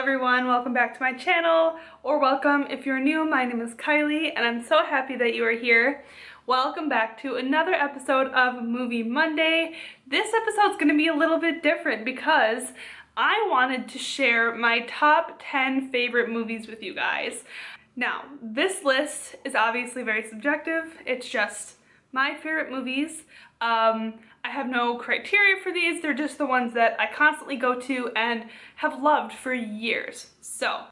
everyone, welcome back to my channel, or welcome if you're new. My name is Kylie and I'm so happy that you are here. Welcome back to another episode of Movie Monday. This episode's going to be a little bit different because I wanted to share my top 10 favorite movies with you guys. Now, this list is obviously very subjective. It's just my favorite movies. I have no criteria for these. They're just the ones that I constantly go to and have loved for years. So,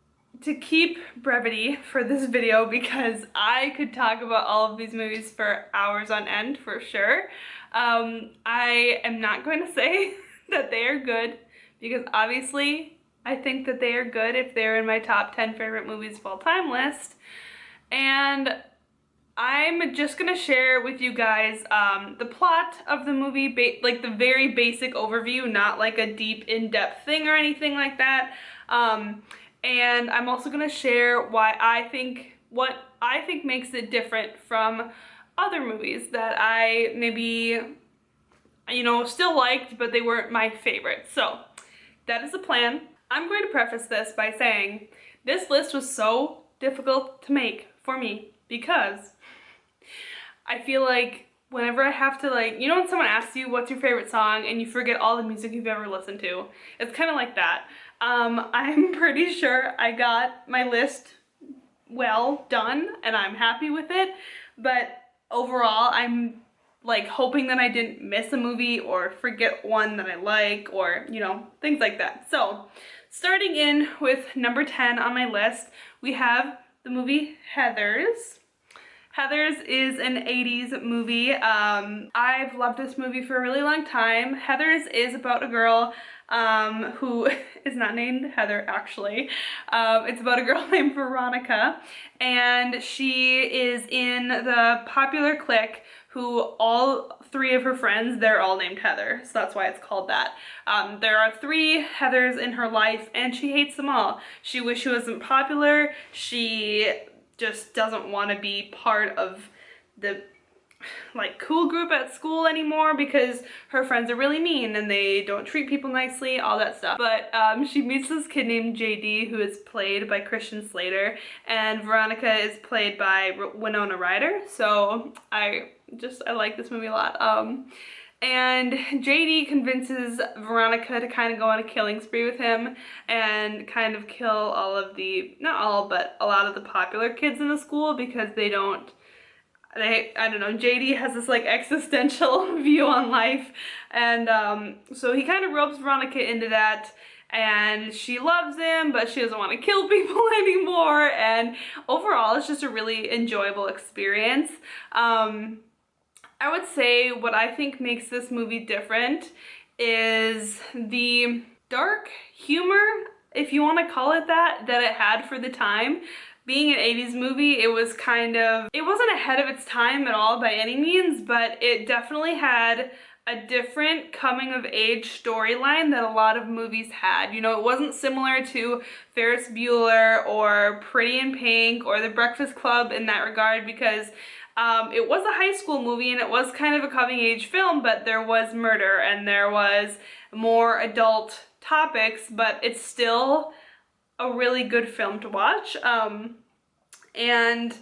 to keep brevity for this video, because I could talk about all of these movies for hours on end for sure, I am not going to say that they are good, because obviously I think that they are good if they're in my top 10 favorite movies of all time list. And I'm just gonna share with you guys the plot of the movie, like the very basic overview, not like a deep in-depth thing or anything like that. And I'm also gonna share what I think makes it different from other movies that I maybe, still liked, but they weren't my favorite. So that is the plan. I'm going to preface this by saying this list was so difficult to make for me because I feel like whenever I have to, when someone asks you what's your favorite song and you forget all the music you've ever listened to, it's kind of like that. I'm pretty sure I got my list well done and I'm happy with it, but overall I'm hoping that I didn't miss a movie or forget one that I like, or things like that. So starting in with number 10 on my list, we have the movie Heathers. Heathers is an 80s movie. I've loved this movie for a really long time. Heathers is about a girl who is not named Heather, actually. It's about a girl named Veronica, and she is in the popular clique who all three of her friends, they're all named Heather, so that's why it's called that. There are 3 Heathers in her life, and she hates them all. She wishes she wasn't popular. She just doesn't want to be part of the cool group at school anymore because her friends are really mean and they don't treat people nicely, all that stuff. But she meets this kid named JD who is played by Christian Slater, and Veronica is played by Winona Ryder. So I like this movie a lot. And JD convinces Veronica to kind of go on a killing spree with him and kind of kill all of the, not all, but a lot of the popular kids in the school because I don't know, JD has this existential view on life, and so he kind of ropes Veronica into that, and she loves him, but she doesn't want to kill people anymore, and overall it's just a really enjoyable experience. I would say what I think makes this movie different is the dark humor, if you want to call it that it had for the time. Being an 80s movie, it wasn't ahead of its time at all by any means, but it definitely had a different coming of age storyline that a lot of movies had. It wasn't similar to Ferris Bueller or Pretty in Pink or The Breakfast Club in that regard, because it was a high school movie and it was kind of a coming age film, but there was murder and there was more adult topics, but it's still a really good film to watch. And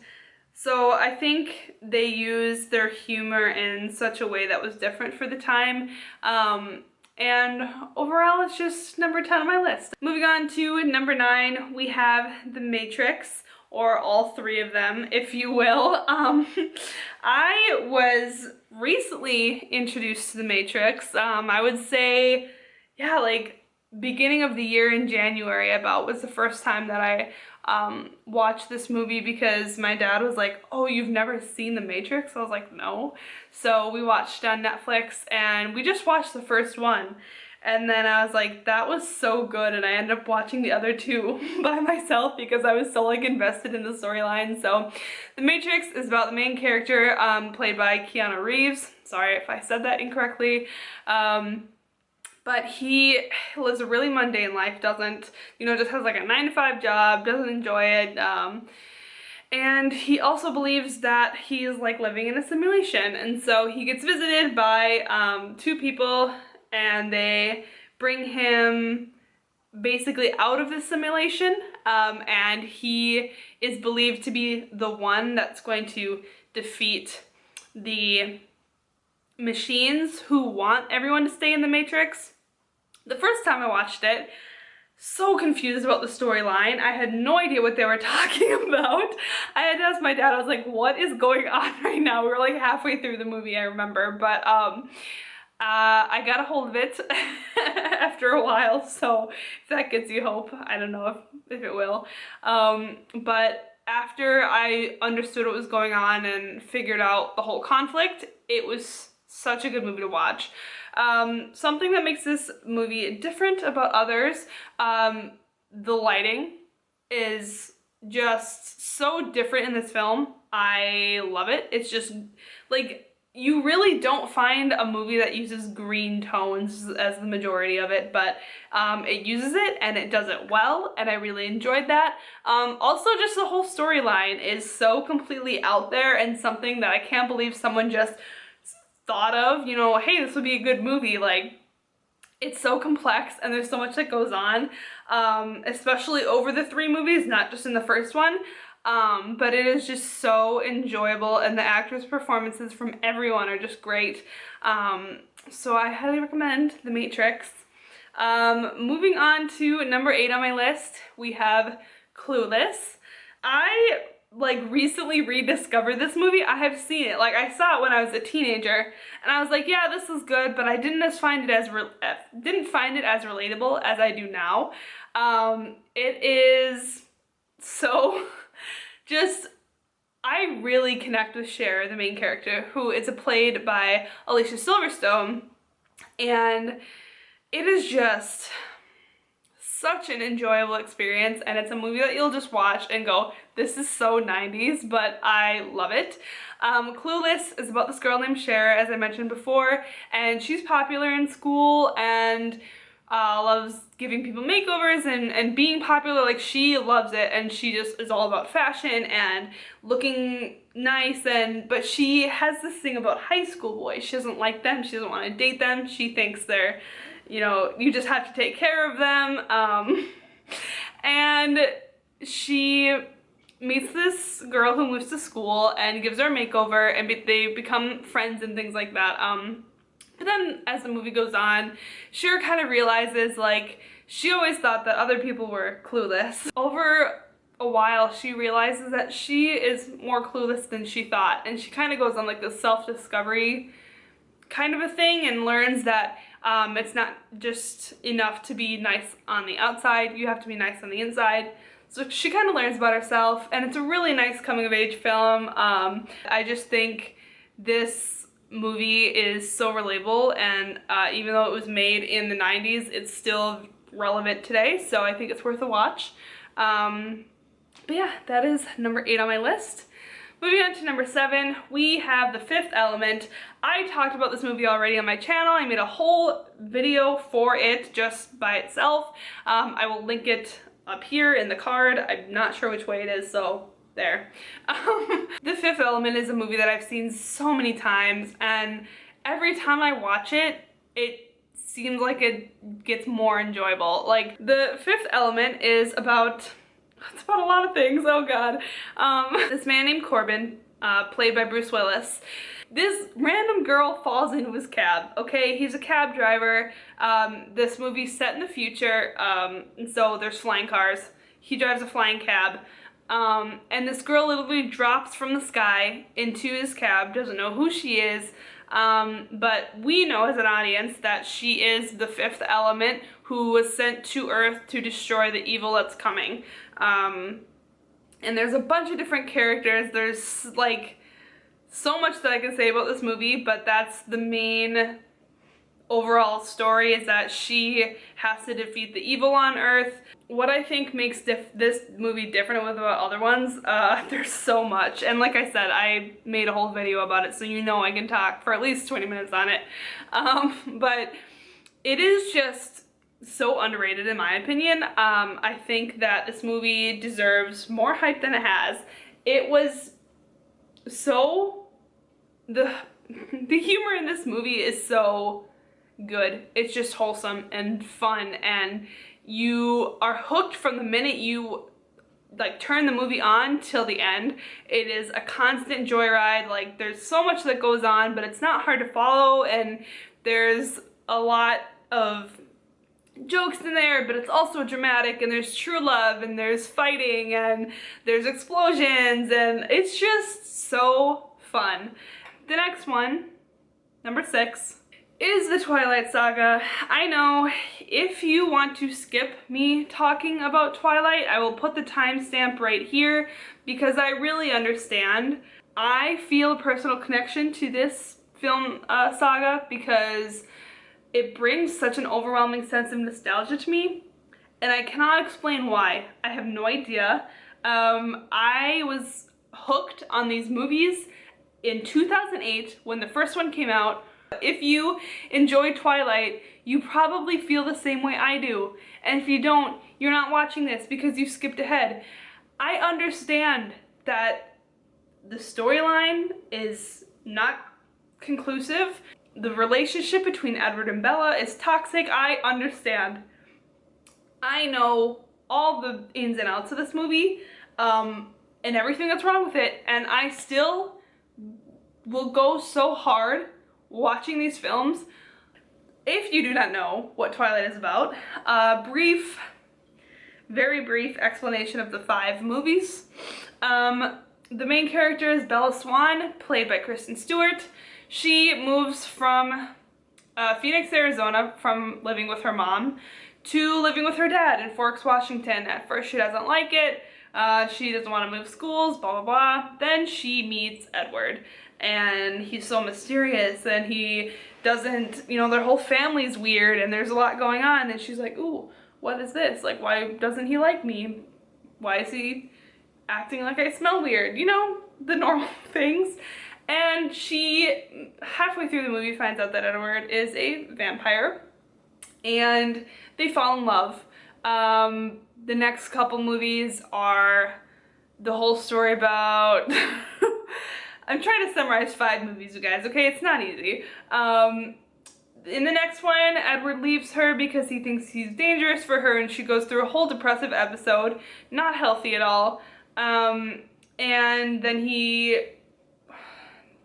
so I think they used their humor in such a way that was different for the time. And overall, it's just number 10 on my list. Moving on to number 9, we have The Matrix, or all 3 of them, if you will. I was recently introduced to The Matrix. I would say, yeah, beginning of the year in January about was the first time that I watched this movie, because my dad was like, oh, you've never seen The Matrix? I was like, no. So we watched on Netflix, and we just watched the first one. And then I was like, that was so good, and I ended up watching the other 2 by myself because I was so invested in the storyline. So The Matrix is about the main character, played by Keanu Reeves. Sorry if I said that incorrectly. But he lives a really mundane life, just has a 9-to-5 job, doesn't enjoy it. And he also believes that he is living in a simulation. And so he gets visited by 2 people, and they bring him basically out of the simulation, and he is believed to be the one that's going to defeat the machines who want everyone to stay in the Matrix. The first time I watched it, so confused about the storyline. I had no idea what they were talking about. I had to ask my dad, I was like, what is going on right now? We were like halfway through the movie, I remember, but I got a hold of it after a while, so if that gives you hope, I don't know if it will. But after I understood what was going on and figured out the whole conflict, it was such a good movie to watch. Something that makes this movie different about others, the lighting is just so different in this film. I love it. It's just like, you really don't find a movie that uses green tones as the majority of it, but it uses it and it does it well, and I really enjoyed that. Also, just the whole storyline is so completely out there and something that I can't believe someone just thought of, you know, hey, this would be a good movie. Like, it's so complex and there's so much that goes on, especially over the 3 movies, not just in the first one. But it is just so enjoyable, and the actors' performances from everyone are just great. So I highly recommend The Matrix. Moving on to number 8 on my list, we have Clueless. I recently rediscovered this movie. I have seen it, like I saw it when I was a teenager, and I was like, yeah, this is good, but I didn't find it as relatable as I do now. It is so just, I really connect with Cher, the main character, who is played by Alicia Silverstone, and it is just such an enjoyable experience, and it's a movie that you'll just watch and go, this is so 90s, but I love it. Clueless is about this girl named Cher, as I mentioned before, and she's popular in school and loves giving people makeovers and being popular. Like, she loves it, and she just is all about fashion and looking nice, but she has this thing about high school boys. She doesn't like them, she doesn't want to date them, she thinks they're, you know, you just have to take care of them. And she meets this girl who moves to school and gives her a makeover, and they become friends and things like that. But then as the movie goes on, Cher kind of realizes, like, she always thought that other people were clueless. Over a while, she realizes that she is more clueless than she thought, and she kind of goes on like this self-discovery kind of a thing and learns that it's not just enough to be nice on the outside, you have to be nice on the inside. So she kind of learns about herself, and it's a really nice coming-of-age film. I just think this movie is so relatable, and even though it was made in the 90s, it's still relevant today, so I think it's worth a watch. But yeah, that is number 8 on my list. Moving on to number 7, we have The Fifth Element. I talked about this movie already on my channel. I made a whole video for it just by itself. I will link it up here in the card. I'm not sure which way it is, so there. The Fifth Element is a movie that I've seen so many times, and every time I watch it, it seems like it gets more enjoyable. Like, The Fifth Element is about, it's about a lot of things, oh god. This man named Corbin, played by Bruce Willis, this random girl falls into his cab, okay? He's a cab driver. This movie's set in the future, and so there's flying cars. He drives a flying cab, and this girl literally drops from the sky into his cab, doesn't know who she is, but we know as an audience that she is the fifth element who was sent to Earth to destroy the evil that's coming. And there's a bunch of different characters. There's like so much that I can say about this movie, but that's the main overall story, is that she has to defeat the evil on Earth. What I think makes this movie different with other ones, there's so much, and like I said, I made a whole video about it, so you know I can talk for at least 20 minutes on it. But it is just so underrated in my opinion. I think that this movie deserves more hype than it has. It was so, the humor in this movie is so good. It's just wholesome and fun, and You are hooked from the minute you like turn the movie on till the end. It is a constant joyride. Like, there's so much that goes on, but it's not hard to follow, and there's a lot of jokes in there, but it's also dramatic, and there's true love, and there's fighting, and there's explosions, and it's just so fun. The next one, number 6, is the Twilight Saga. I know, if you want to skip me talking about Twilight, I will put the timestamp right here, because I really understand. I feel a personal connection to this film saga because it brings such an overwhelming sense of nostalgia to me, and I cannot explain why. I have no idea. I was hooked on these movies in 2008 when the first one came out. If you enjoy Twilight, you probably feel the same way I do. And if you don't, you're not watching this because you skipped ahead. I understand that the storyline is not conclusive. The relationship between Edward and Bella is toxic. I understand. I know all the ins and outs of this movie, and everything that's wrong with it, and I still will go so hard watching these films. If you do not know what Twilight is about, very brief explanation of the 5 movies. The main character is Bella Swan, played by Kristen Stewart. She moves from Phoenix, Arizona, from living with her mom to living with her dad in Forks, Washington. At first she doesn't like it. She doesn't want to move schools, blah, blah, blah. Then she meets Edward, and he's so mysterious, and he doesn't, you know, their whole family's weird, and there's a lot going on, and she's like, ooh, what is this? Like, why doesn't he like me? Why is he acting like I smell weird? You know, the normal things. And she, halfway through the movie, finds out that Edward is a vampire, and they fall in love. The next couple movies are the whole story about I'm trying to summarize 5 movies, you guys, okay? It's not easy. In the next one, Edward leaves her because he thinks he's dangerous for her, and she goes through a whole depressive episode, not healthy at all. And then he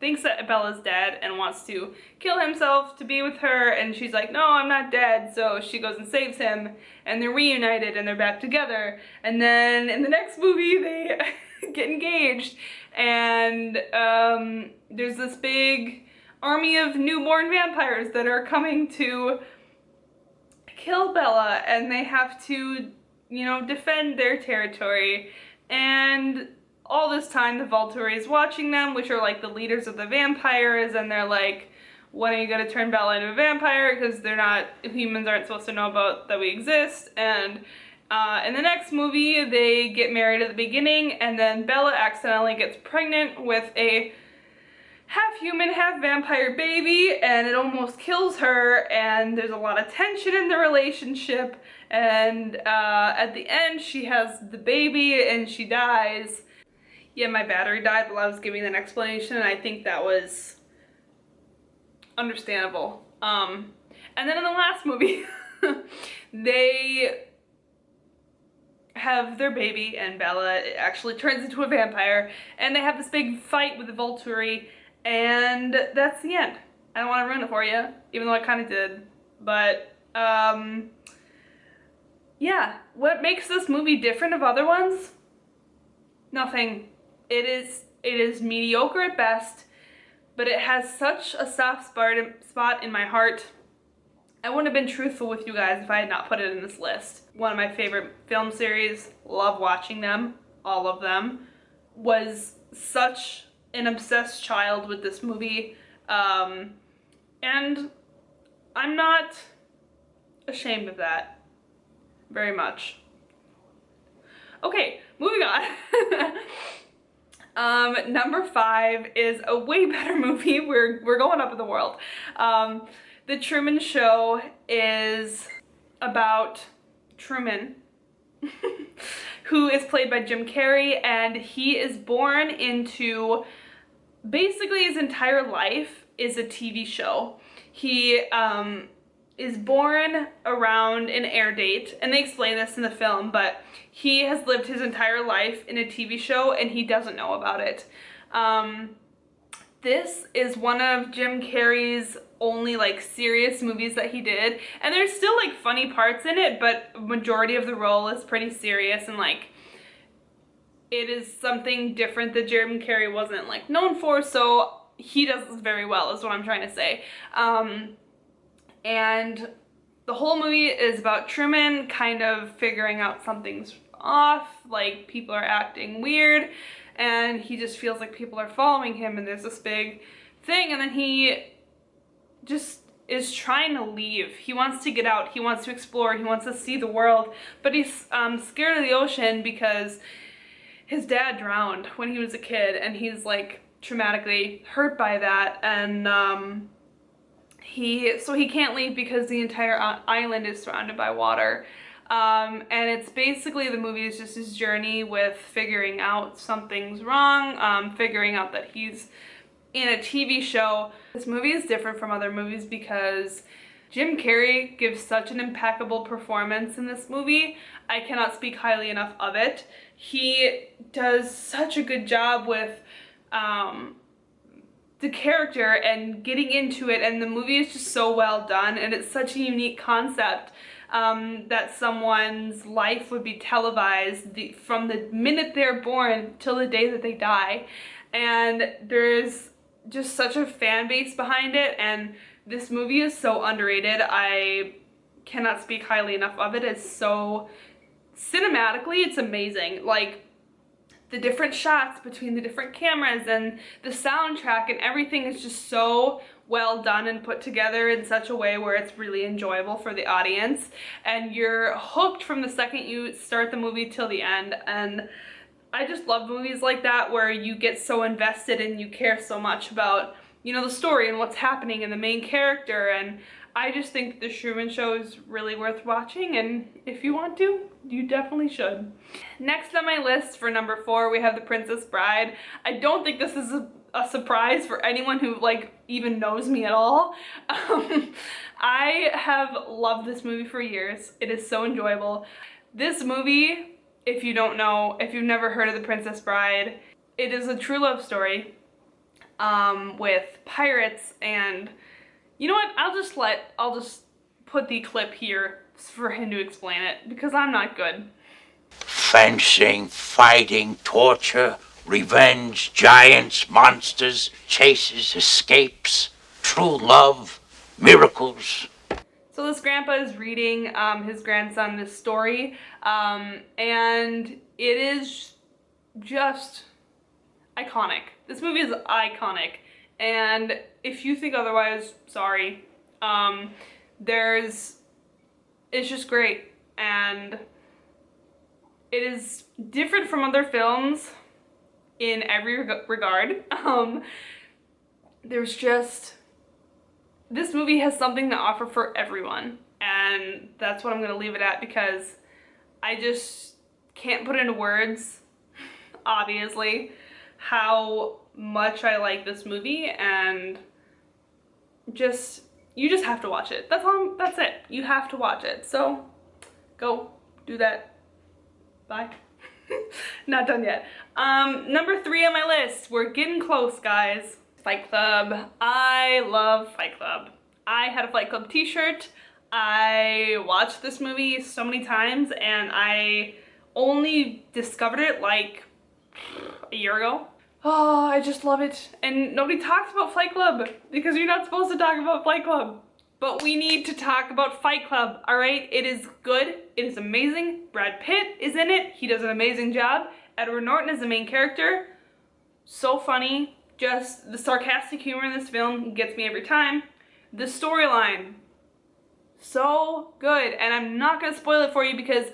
thinks that Bella's dead and wants to kill himself to be with her, and she's like, no, I'm not dead, so she goes and saves him, and they're reunited, and they're back together. And then in the next movie, they get engaged, and there's this big army of newborn vampires that are coming to kill Bella, and they have to, you know, defend their territory. And all this time the Volturi is watching them, which are like the leaders of the vampires, and they're like, when are you gonna turn Bella into a vampire? Because they're not, humans aren't supposed to know about that we exist. And in the next movie, they get married at the beginning, and then Bella accidentally gets pregnant with a half-human, half-vampire baby, and it almost kills her, and there's a lot of tension in the relationship, and at the end, she has the baby, and she dies. Yeah, my battery died while I was giving an explanation, and I think that was understandable. And then in the last movie, they have their baby, and Bella actually turns into a vampire, and they have this big fight with the Volturi, and that's the end. I don't want to ruin it for you, even though I kind of did. But, yeah. What makes this movie different of other ones? Nothing. It is mediocre at best, but it has such a soft spot in my heart. I wouldn't have been truthful with you guys if I had not put it in this list. One of my favorite film series, love watching them, all of them. Was such an obsessed child with this movie, and I'm not ashamed of that very much. Okay, moving on. Number 5 is a way better movie. We're going up in the world. The Truman Show is about Truman, who is played by Jim Carrey, and he is born into, basically his entire life is a TV show. He is born around an air date, and they explain this in the film, but he has lived his entire life in a TV show and he doesn't know about it. This is one of Jim Carrey's only like serious movies that he did, and there's still like funny parts in it, but majority of the role is pretty serious, and like it is something different that Jim Carrey wasn't like known for, so he does this very well is what I'm trying to say. And the whole movie is about Truman kind of figuring out something's off, like people are acting weird, and he just feels like people are following him, and there's this big thing, and then he just is trying to leave. He wants to get out, he wants to explore, he wants to see the world, but he's scared of the ocean because his dad drowned when he was a kid, and he's like traumatically hurt by that, and so he can't leave because the entire island is surrounded by water. And it's basically, the movie is just his journey with figuring out something's wrong, figuring out that he's in a TV show. This movie is different from other movies because Jim Carrey gives such an impeccable performance in this movie. I cannot speak highly enough of it. He does such a good job with the character and getting into it, and the movie is just so well done, and it's such a unique concept that someone's life would be televised from the minute they're born till the day that they die, and there's just such a fan base behind it, and this movie is so underrated. I cannot speak highly enough of it. It's so cinematically, it's amazing. Like, the different shots between the different cameras and the soundtrack and everything is just so well done and put together in such a way where it's really enjoyable for the audience, and you're hooked from the second you start the movie till the end. And I just love movies like that where you get so invested and you care so much about, you know, the story and what's happening and the main character, and I just think the Truman Show is really worth watching, and if you want to, you definitely should. Next on my list for number 4, we have The Princess Bride. I don't think this is a surprise for anyone who like even knows me at all. I have loved this movie for years. It is so enjoyable. This movie, if you don't know, if you've never heard of The Princess Bride, it is a true love story with pirates, and you know what? I'll just put the clip here for him to explain it because I'm not good. Fencing, fighting, torture, revenge, giants, monsters, chases, escapes, true love, miracles. So this grandpa is reading his grandson this story, and it is just iconic. This movie is iconic, and if you think otherwise, sorry. It's just great, and it is different from other films in every regard. This movie has something to offer for everyone, and that's what I'm gonna leave it at because I just can't put into words, obviously, how much I like this movie, and you just have to watch it. That's it. You have to watch it. So go do that. Bye. Not done yet. Number 3 on my list. We're getting close, guys. Fight Club. I love Fight Club. I had a Fight Club t-shirt. I watched this movie so many times, and I only discovered it like a year ago. Oh, I just love it. And nobody talks about Fight Club because you're not supposed to talk about Fight Club. But we need to talk about Fight Club, alright? It is good. It is amazing. Brad Pitt is in it. He does an amazing job. Edward Norton is the main character. So funny. Just the sarcastic humor in this film gets me every time. The storyline, so good. And I'm not going to spoil it for you because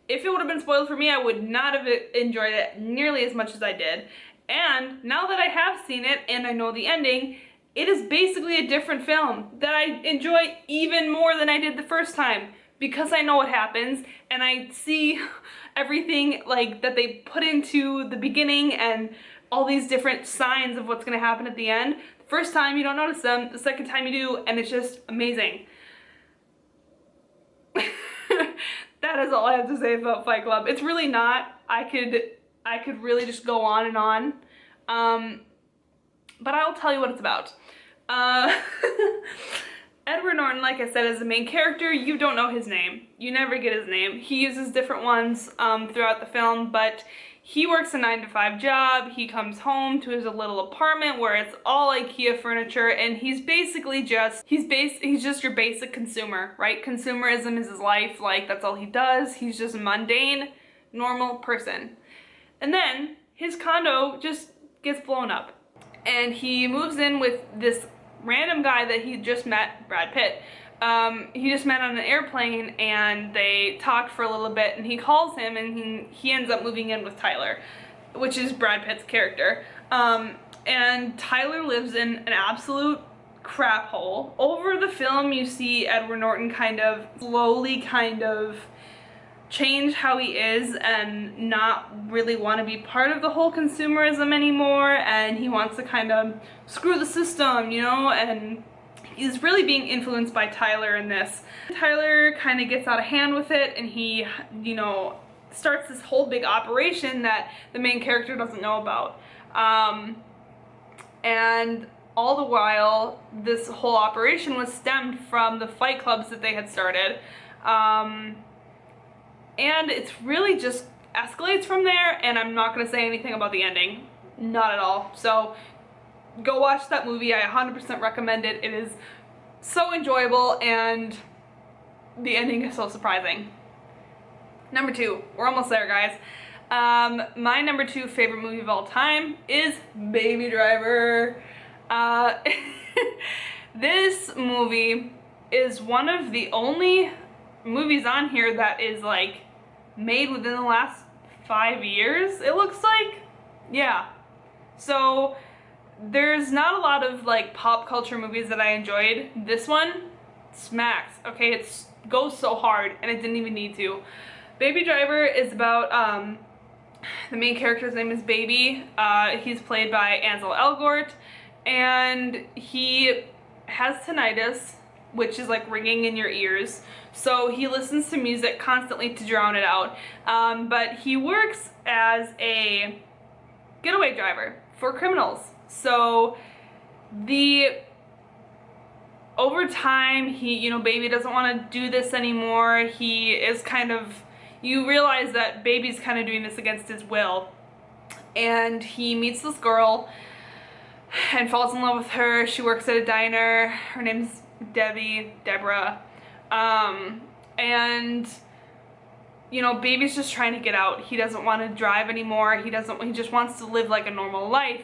if it would have been spoiled for me, I would not have enjoyed it nearly as much as I did. And now that I have seen it and I know the ending, it is basically a different film that I enjoy even more than I did the first time because I know what happens and I see everything like that they put into the beginning and all these different signs of what's going to happen at the end. The first time you don't notice them, the second time you do, and it's just amazing. that is all I have to say about Fight Club. It's really not. I could really just go on and on. But I'll tell you what it's about. Edward Norton, like I said, is the main character. You don't know his name. You never get his name. He uses different ones throughout the film, but he works a 9-to-5 job. He comes home to his little apartment where it's all IKEA furniture, and he's basically just, he's just your basic consumer, right? Consumerism is his life. Like, that's all he does. He's just a mundane, normal person. And then his condo just gets blown up, and he moves in with this random guy that he just met, Brad Pitt. He just met on an airplane, and they talked for a little bit, and he calls him, and he ends up moving in with Tyler, which is Brad Pitt's character. And Tyler lives in an absolute crap hole. Over the film, you see Edward Norton kind of slowly change how he is and not really want to be part of the whole consumerism anymore, and he wants to kind of screw the system, you know, and he's really being influenced by Tyler in this. Tyler kind of gets out of hand with it, and he, you know, starts this whole big operation that the main character doesn't know about. And all the while, this whole operation was stemmed from the fight clubs that they had started. And it's really just escalates from there, and I'm not going to say anything about the ending. Not at all. So go watch that movie. I 100% recommend it. It is so enjoyable, and the ending is so surprising. Number 2. We're almost there, guys. My number 2 favorite movie of all time is Baby Driver. This movie is one of the only movies on here that is like made within the last 5 years, it looks like. Yeah. So there's not a lot of like pop culture movies that I enjoyed. This one smacks. Okay, it goes so hard, and it didn't even need to. Baby Driver is about the main character's name is Baby. He's played by Ansel Elgort, and he has tinnitus, which is like ringing in your ears. So he listens to music constantly to drown it out. But he works as a getaway driver for criminals. So over time, Baby doesn't want to do this anymore. He is you realize that Baby's kind of doing this against his will. And he meets this girl and falls in love with her. She works at a diner. Her name's Deborah. And Baby's just trying to get out. He doesn't want to drive anymore. He just wants to live like a normal life.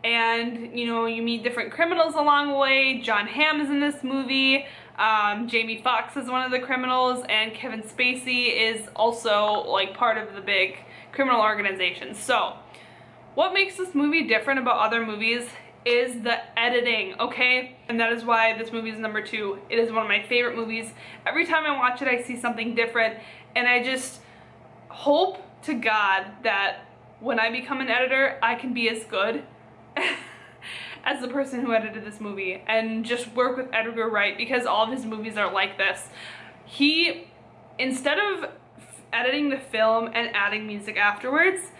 And you meet different criminals along the way. John Hamm is in this movie. Jamie Foxx is one of the criminals, and Kevin Spacey is also like part of the big criminal organization. So what makes this movie different about other movies is the editing, okay? And that is why this movie is number 2. It is one of my favorite movies. Every time I watch it, I see something different, and I just hope to God that when I become an editor, I can be as good as the person who edited this movie, and just work with Edgar Wright, because all of his movies are like this. He, instead of editing the film and adding music afterwards,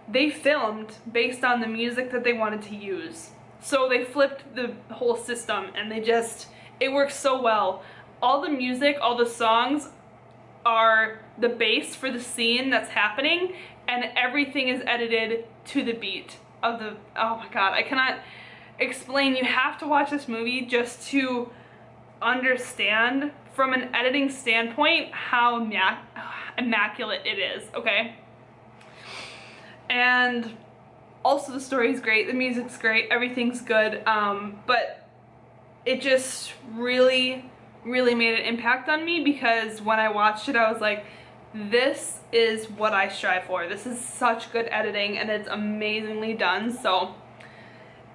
they filmed based on the music that they wanted to use. So they flipped the whole system, and it works so well. All the music, all the songs are the base for the scene that's happening, and everything is edited to the beat of the, oh my god, I cannot explain. You have to watch this movie just to understand from an editing standpoint how immaculate it is, okay? And also the story's great, the music's great, everything's good, but it just really, really made an impact on me, because when I watched it, I was like, this is what I strive for. This is such good editing, and it's amazingly done. So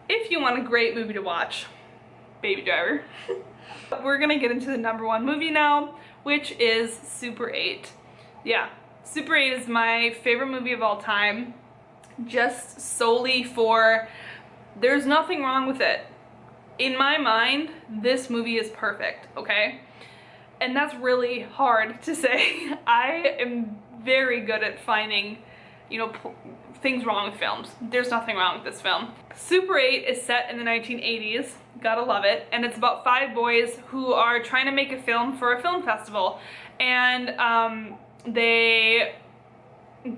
if you want a great movie to watch, Baby Driver. We're gonna get into the number 1 movie now, which is Super 8. Yeah, Super 8 is my favorite movie of all time, just solely for, there's nothing wrong with it. In my mind, this movie is perfect, okay? And that's really hard to say. I am very good at finding, you know, things wrong with films. There's nothing wrong with this film. Super 8 is set in the 1980s, gotta love it, and it's about 5 boys who are trying to make a film for a film festival. And they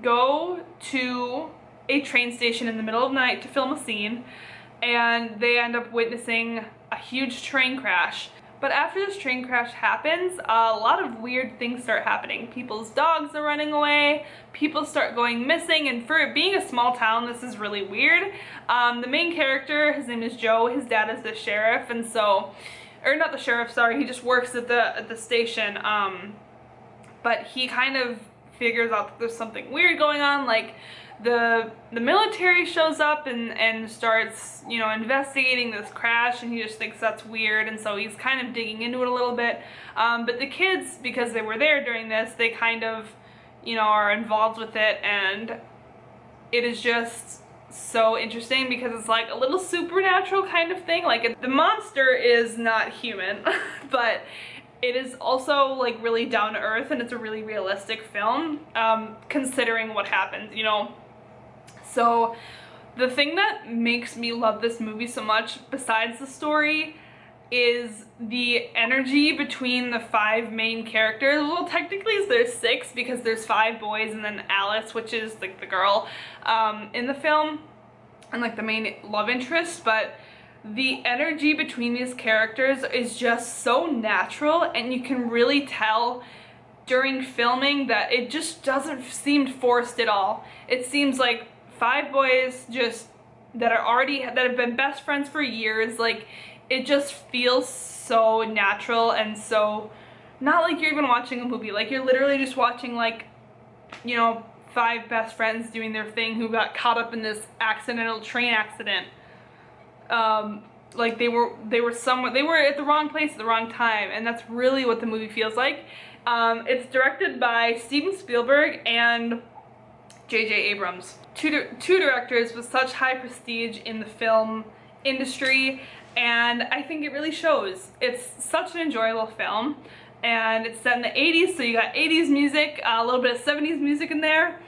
go to a train station in the middle of the night to film a scene, and they end up witnessing a huge train crash. But after this train crash happens, a lot of weird things start happening. People's dogs are running away, people start going missing, and for it being a small town, this is really weird. The main character, his name is Joe, his dad is the sheriff, and so, or not the sheriff, sorry, he just works at the station, but he kind of figures out that there's something weird going on, like the military shows up and starts, you know, investigating this crash, and he just thinks that's weird, and so he's kind of digging into it a little bit. But the kids, because they were there during this, they kind of, you know, are involved with it, and it is just so interesting because it's like a little supernatural kind of thing. Like, the monster is not human, but it is also like really down to earth, and it's a really realistic film, considering what happened, you know. So the thing that makes me love this movie so much, besides the story, is the energy between the 5 main characters. Well, technically there's 6 because there's 5 boys and then Alice, which is like the girl in the film, and like the main love interest, but the energy between these characters is just so natural, and you can really tell during filming that it just doesn't seem forced at all. It seems like 5 boys just that have been best friends for years. Like, it just feels so natural, and so not like you're even watching a movie. Like, you're literally just watching, like, you know, 5 best friends doing their thing who got caught up in this accidental train accident. Like they were at the wrong place at the wrong time, and that's really what the movie feels like. It's directed by Steven Spielberg and J.J. Abrams. Two directors with such high prestige in the film industry, and I think it really shows. It's such an enjoyable film, and it's set in the 80s, so you got 80s music, a little bit of 70s music in there,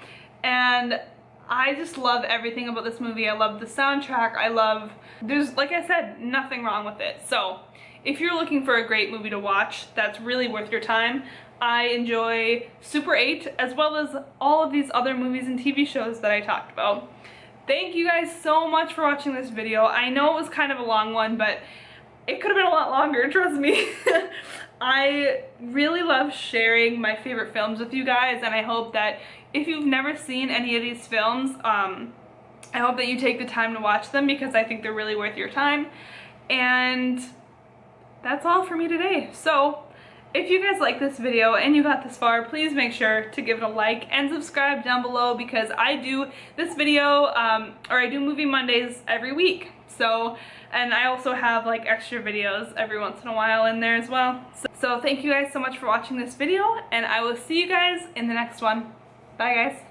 and I just love everything about this movie. I love the soundtrack. There's, like I said, nothing wrong with it. So if you're looking for a great movie to watch that's really worth your time, I enjoy Super 8 as well as all of these other movies and TV shows that I talked about. Thank you guys so much for watching this video. I know it was kind of a long one, but it could have been a lot longer, trust me. I really love sharing my favorite films with you guys, and I hope that if you've never seen any of these films, I hope that you take the time to watch them because I think they're really worth your time. And that's all for me today. So if you guys like this video and you got this far, please make sure to give it a like and subscribe down below because I do this video, or I do Movie Mondays every week. So, and I also have like extra videos every once in a while in there as well. So thank you guys so much for watching this video, and I will see you guys in the next one. Bye guys.